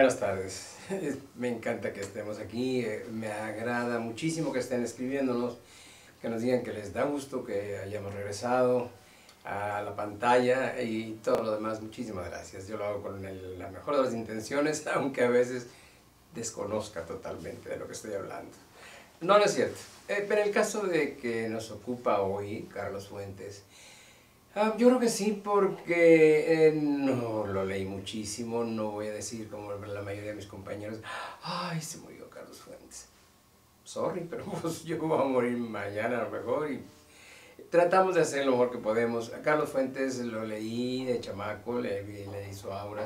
Buenas tardes. Me encanta que estemos aquí. Me agrada muchísimo que estén escribiéndonos, que nos digan que les da gusto que hayamos regresado a la pantalla y todo lo demás. Muchísimas gracias. Yo lo hago con la mejor de las intenciones, aunque a veces desconozca totalmente de lo que estoy hablando. No, no es cierto. Pero en el caso de que nos ocupa hoy Carlos Fuentes, yo creo que sí, porque no lo leí muchísimo. No voy a decir como la mayoría de mis compañeros, ay, se murió Carlos Fuentes. Sorry, pero pues yo voy a morir mañana a lo mejor y tratamos de hacer lo mejor que podemos. A Carlos Fuentes lo leí de chamaco, le su aura,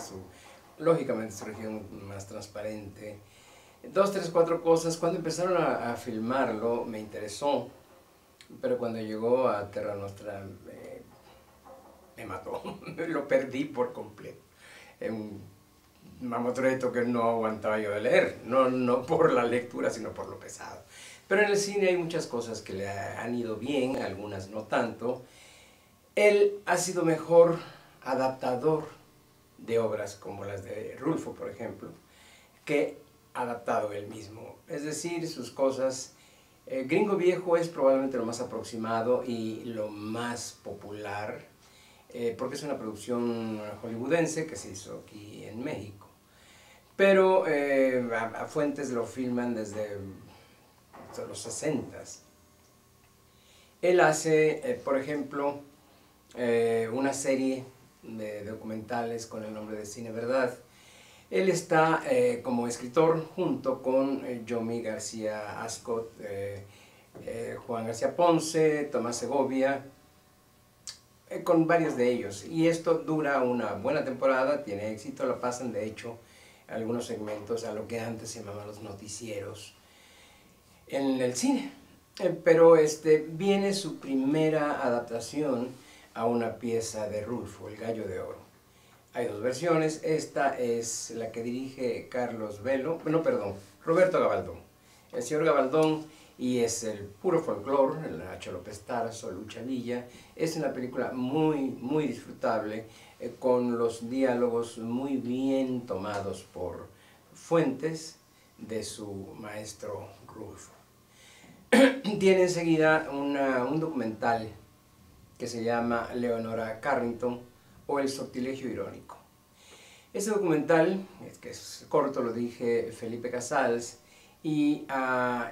lógicamente su región más transparente. Dos, tres, cuatro cosas. Cuando empezaron a filmarlo me interesó, pero cuando llegó a Terra Nostra me mató, lo perdí por completo. Un mamotreto que no aguantaba yo de leer, no por la lectura, sino por lo pesado. Pero en el cine hay muchas cosas que le han ido bien, algunas no tanto. Él ha sido mejor adaptador de obras como las de Rulfo, por ejemplo, que adaptado él mismo. Es decir, sus cosas... Gringo Viejo es probablemente lo más aproximado y lo más popular, porque es una producción hollywoodense que se hizo aquí en México. Pero a Fuentes lo filman desde los 60s. Él hace, por ejemplo, una serie de documentales con el nombre de Cine Verdad. Él está como escritor junto con Yomi García Ascot, Juan García Ponce, Tomás Segovia, con varios de ellos. Y esto dura una buena temporada, tiene éxito, lo pasan de hecho algunos segmentos a lo que antes se llamaban los noticieros en el cine. Pero viene su primera adaptación a una pieza de Rulfo, El Gallo de Oro. Hay dos versiones. Esta es la que dirige Carlos Velo, no, perdón, Roberto Gabaldón. El señor Gabaldón, y es el puro folclore, Nacho López Tarso, Lucha Villa. Es una película muy disfrutable, con los diálogos muy bien tomados por Fuentes de su maestro Rulfo. Tiene enseguida un documental que se llama Leonora Carrington o El sortilegio irónico. Este documental, que es corto, lo dirige Felipe Casals, y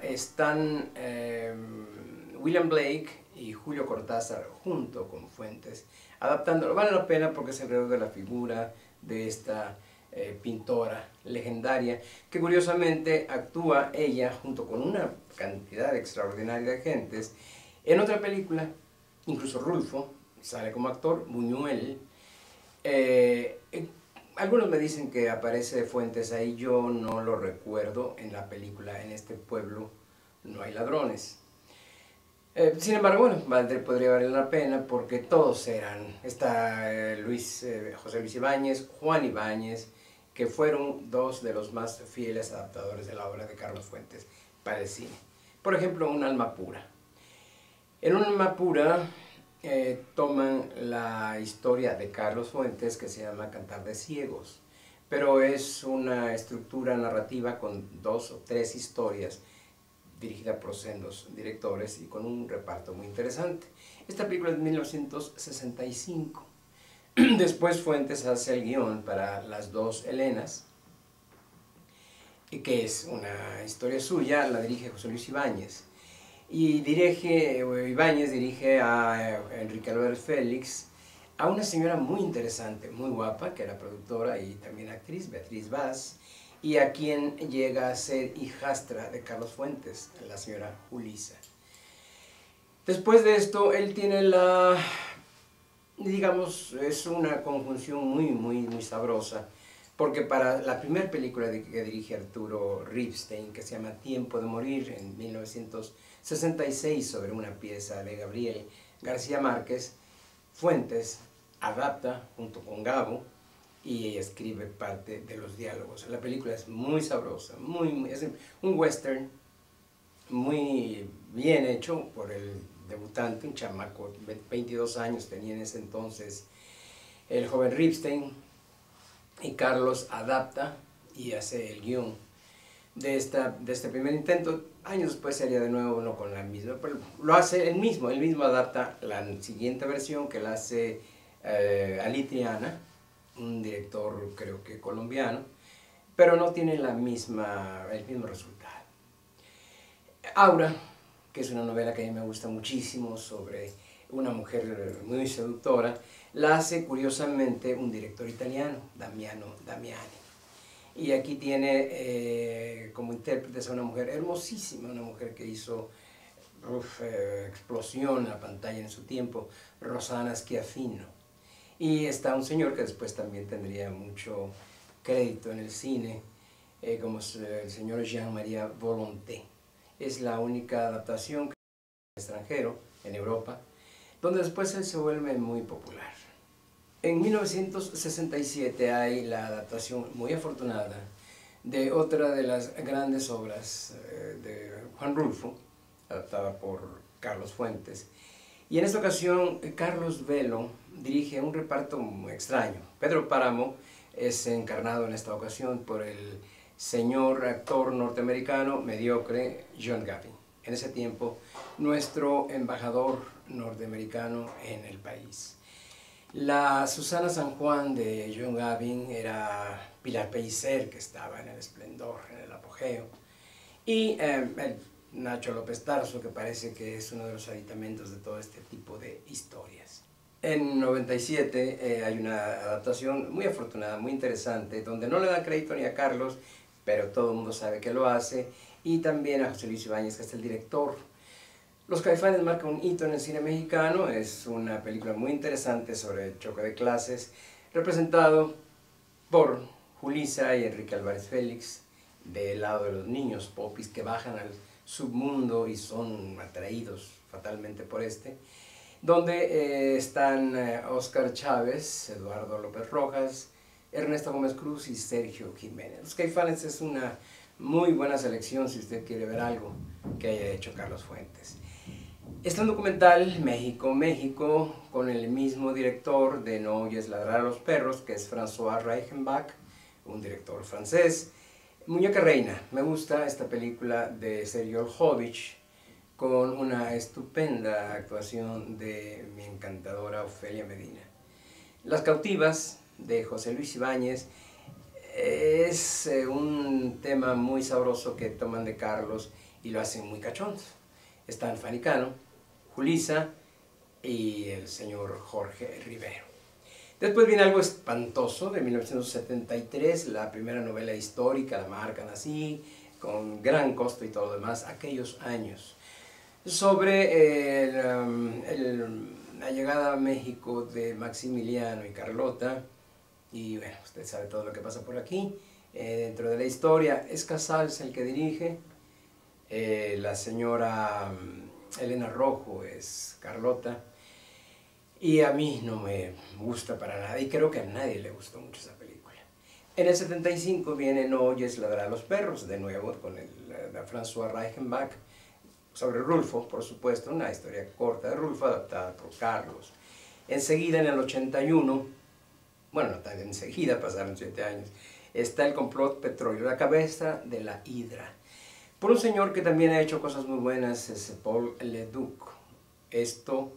están William Blake y Julio Cortázar junto con Fuentes adaptándolo. Vale la pena porque es alrededor de la figura de esta pintora legendaria, que curiosamente actúa ella junto con una cantidad extraordinaria de gentes en otra película. Incluso Rulfo sale como actor, Buñuel. Algunos me dicen que aparece Fuentes ahí, yo no lo recuerdo en la película. En este pueblo no hay ladrones. Sin embargo, bueno, podría valer la pena porque todos eran. Está José Luis Ibáñez, Juan Ibáñez, que fueron dos de los más fieles adaptadores de la obra de Carlos Fuentes para el cine. Por ejemplo, Un alma pura. En Un alma pura toman la historia de Carlos Fuentes, que se llama Cantar de Ciegos, pero es una estructura narrativa con dos o tres historias dirigida por sendos directores y con un reparto muy interesante. Esta película es de 1965. Después Fuentes hace el guión para Las dos Helenas, que es una historia suya, la dirige José Luis Ibáñez. Y Ibáñez dirige a Enrique Álvarez Félix, a una señora muy interesante, muy guapa, que era productora y también actriz, Beatriz Vaz, y a quien llega a ser hijastra de Carlos Fuentes, la señora Julisa. Después de esto, él tiene digamos, es una conjunción muy sabrosa, porque para la primera película que dirige Arturo Ripstein, que se llama Tiempo de morir, en 1966, sobre una pieza de Gabriel García Márquez, Fuentes adapta junto con Gabo y escribe parte de los diálogos. La película es muy sabrosa, es un western muy bien hecho por el debutante, un chamaco, 22 años tenía en ese entonces el joven Ripstein, y Carlos adapta y hace el guión de este primer intento. Años después se haría de nuevo, no con la misma, pero lo hace él mismo adapta la siguiente versión que la hace Ali Triana, un director creo que colombiano, pero no tiene el mismo resultado. Aura, que es una novela que a mí me gusta muchísimo sobre una mujer muy seductora, la hace curiosamente un director italiano, Damiano Damiani. Y aquí tiene como intérpretes a una mujer hermosísima, una mujer que hizo explosión en la pantalla en su tiempo, Rossana Schiaffino. Y está un señor que después también tendría mucho crédito en el cine, como el señor Jean-Marie Volonté. Es la única adaptación que hay en el extranjero, en Europa, donde después él se vuelve muy popular. En 1967 hay la adaptación muy afortunada de otra de las grandes obras de Juan Rulfo, adaptada por Carlos Fuentes. Y en esta ocasión Carlos Velo dirige un reparto muy extraño. Pedro Páramo es encarnado en esta ocasión por el señor actor norteamericano mediocre John Gavin. En ese tiempo, nuestro embajador norteamericano en el país. La Susana San Juan de John Gavin era Pilar Pellicer, que estaba en el esplendor, en el apogeo, y el Nacho López Tarso, que parece que es uno de los aditamentos de todo este tipo de historias. En 97 hay una adaptación muy afortunada, muy interesante, donde no le dan crédito ni a Carlos, pero todo el mundo sabe que lo hace, y también a José Luis Ibáñez, que es el director. Los Caifanes marcan un hito en el cine mexicano. Es una película muy interesante sobre el choque de clases, representado por Julissa y Enrique Álvarez Félix, del lado de los niños popis que bajan al submundo y son atraídos fatalmente por este, donde están Óscar Chávez, Eduardo López Rojas, Ernesto Gómez Cruz y Sergio Jiménez. Los Caifanes es una muy buena selección si usted quiere ver algo que haya hecho Carlos Fuentes. Está un documental, México, México, con el mismo director de No oyes ladrar a los perros, que es François Reichenbach, un director francés. Muñeca Reina, me gusta esta película de Sergio Oljovich, con una estupenda actuación de mi encantadora Ofelia Medina. Las cautivas, de José Luis Ibáñez, es un tema muy sabroso que toman de Carlos y lo hacen muy cachondo. Están Fanny Cano, Julissa y el señor Jorge Rivero. Después viene algo espantoso de 1973, la primera novela histórica, la marcan así, con gran costo y todo lo demás, aquellos años, sobre la llegada a México de Maximiliano y Carlota. Y bueno, usted sabe todo lo que pasa por aquí. Dentro de la historia es Casals el que dirige, la señora Elena Rojo es Carlota, y a mí no me gusta para nada, y creo que a nadie le gustó mucho esa película. En el 75 viene No oyes ladrar a los perros, de nuevo con François Reichenbach, sobre Rulfo, por supuesto, una historia corta de Rulfo adaptada por Carlos. Enseguida, en el 81, bueno, no tan enseguida, pasaron 7 años, está El complot petróleo, la cabeza de la hidra, por un señor que también ha hecho cosas muy buenas, es Paul Leduc. Esto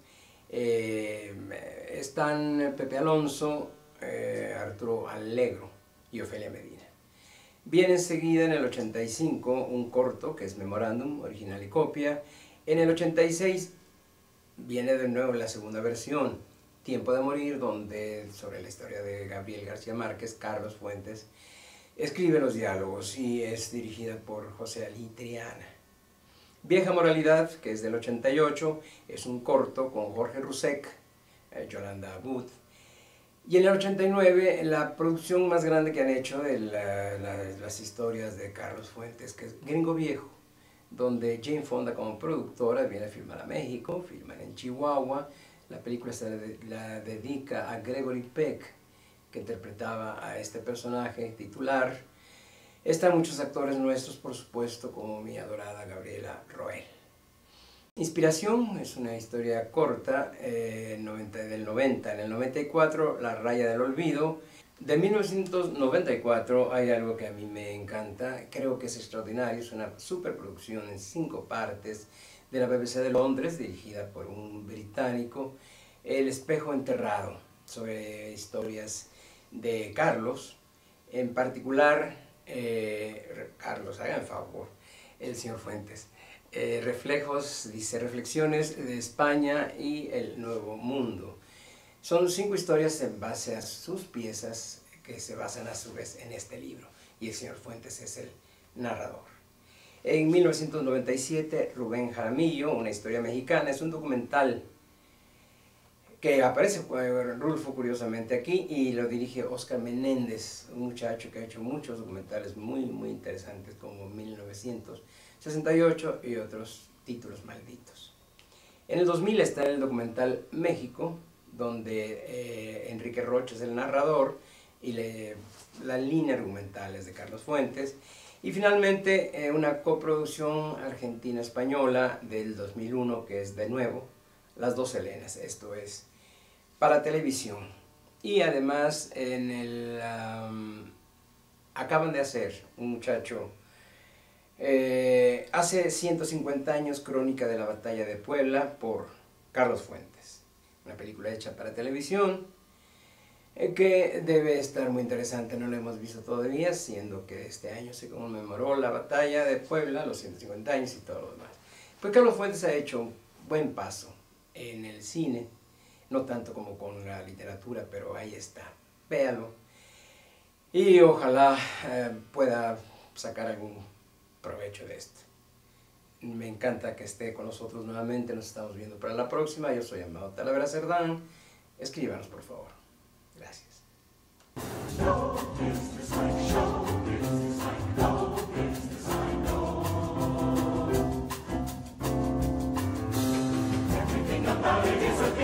están Pepe Alonso, Arturo Allegro y Ofelia Medina. Viene enseguida en el 85 un corto que es Memorándum, original y copia. En el 86 viene de nuevo la segunda versión, Tiempo de morir, donde sobre la historia de Gabriel García Márquez, Carlos Fuentes escribe los diálogos y es dirigida por José Ali Triana. Vieja moralidad, que es del 88, es un corto con Jorge Roussek, Yolanda Abud. Y en el 89, la producción más grande que han hecho de las historias de Carlos Fuentes, que es Gringo Viejo, donde Jane Fonda como productora viene a filmar a México, filman en Chihuahua. La película se la dedica a Gregory Peck, que interpretaba a este personaje titular. Están muchos actores nuestros, por supuesto, como mi adorada Gabriela Roel. Inspiración es una historia corta, del 90. En el 94, La raya del olvido, De 1994 hay algo que a mí me encanta, creo que es extraordinario, es una superproducción en 5 partes de la BBC de Londres, dirigida por un británico, El espejo enterrado, sobre historias de Carlos, en particular, Carlos, hagan el favor, el señor Fuentes, reflejos, dice, reflexiones de España y el Nuevo Mundo. Son 5 historias en base a sus piezas que se basan a su vez en este libro, y el señor Fuentes es el narrador. En 1997, Rubén Jaramillo, una historia mexicana, es un documental que aparece Rulfo curiosamente aquí y lo dirige Oscar Menéndez, un muchacho que ha hecho muchos documentales muy interesantes como 1968 y otros títulos malditos. En el 2000 está el documental México, donde Enrique Rocha es el narrador y la línea argumental es de Carlos Fuentes. Y finalmente una coproducción argentina-española del 2001 que es de nuevo Las dos Helenas, esto es para televisión. Y además acaban de hacer un muchacho hace 150 años, Crónica de la Batalla de Puebla por Carlos Fuentes. Una película hecha para televisión que debe estar muy interesante, no lo hemos visto todavía, siendo que este año se conmemoró la batalla de Puebla, los 150 años y todo lo demás. Pues Carlos Fuentes ha hecho un buen paso en el cine, no tanto como con la literatura, pero ahí está, véalo. Y ojalá pueda sacar algún provecho de esto. Me encanta que esté con nosotros nuevamente, nos estamos viendo para la próxima. Yo soy Amado Talavera Cerdán, escríbanos por favor. Gracias. Everything about it is a